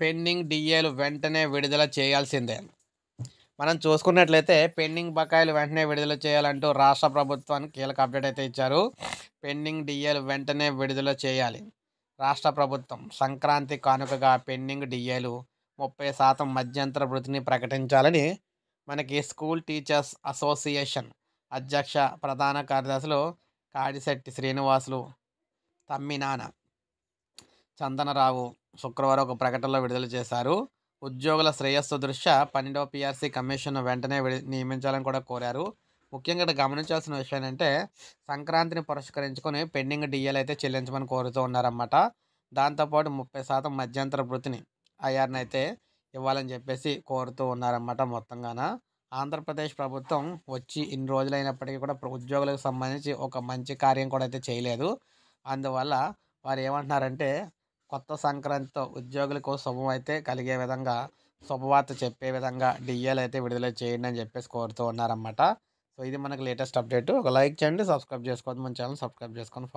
Pending డిఏలు వెంటనే విడుదల చేయాల్సిందే. మనం చూసుకున్నట్లయితే పెండింగ్ బకాయిలు వెంటనే విడుదల చేయాలంటూ రాష్ట్ర ప్రభుత్వానికి కీలక అప్డేట్ అయితే ఇచ్చారు. పెండింగ్ డిఏలు వెంటనే విడుదల చేయాలి. రాష్ట్ర ప్రభుత్వం సంక్రాంతి కానుకగా పెండింగ్ డిఏలు 30% మధ్యంతర వృత్తిని ప్రకటించాలని మనకి స్కూల్ టీచర్స్ అసోసియేషన్ అధ్యక్ష ప్రధాన కార్యదర్శులు కాడిశెట్టి శ్రీనివాసులు, తమ్మినాన చందనరావు శుక్రవారం ఒక ప్రకటనలో విడుదల చేశారు. ఉద్యోగుల శ్రేయస్సు దృష్ట్యా 12వ పీఆర్సీ కమిషన్ను వెంటనే నియమించాలని కూడా కోరారు. ముఖ్యంగా ఇక్కడ గమనించాల్సిన విషయం ఏంటంటే సంక్రాంతిని పురస్కరించుకొని పెండింగ్ డిఏలు అయితే చెల్లించమని కోరుతూ ఉన్నారన్నమాట. దాంతోపాటు 30% మధ్యంతర వృత్తిని ఐఆర్ని అయితే ఇవ్వాలని చెప్పేసి కోరుతూ ఉన్నారన్నమాట. మొత్తంగాన ఆంధ్రప్రదేశ్ ప్రభుత్వం వచ్చి ఇన్ని రోజులైనప్పటికీ కూడా ఉద్యోగులకు సంబంధించి ఒక మంచి కార్యం కూడా అయితే చేయలేదు. అందువల్ల వారు ఏమంటున్నారంటే కొత్త సంక్రాంతితో ఉద్యోగులకు శుభం అయితే కలిగే విధంగా శుభవార్త చెప్పే విధంగా డిఏలు అయితే విడుదల చేయండి అని చెప్పేసి కోరుతూ ఉన్నారన్నమాట. సో ఇది మనకి లేటెస్ట్ అప్డేట్. ఒక లైక్ చేయండి, సబ్స్క్రైబ్ చేసుకోవద్దు, మన ఛానల్ సబ్స్క్రైబ్ చేసుకొని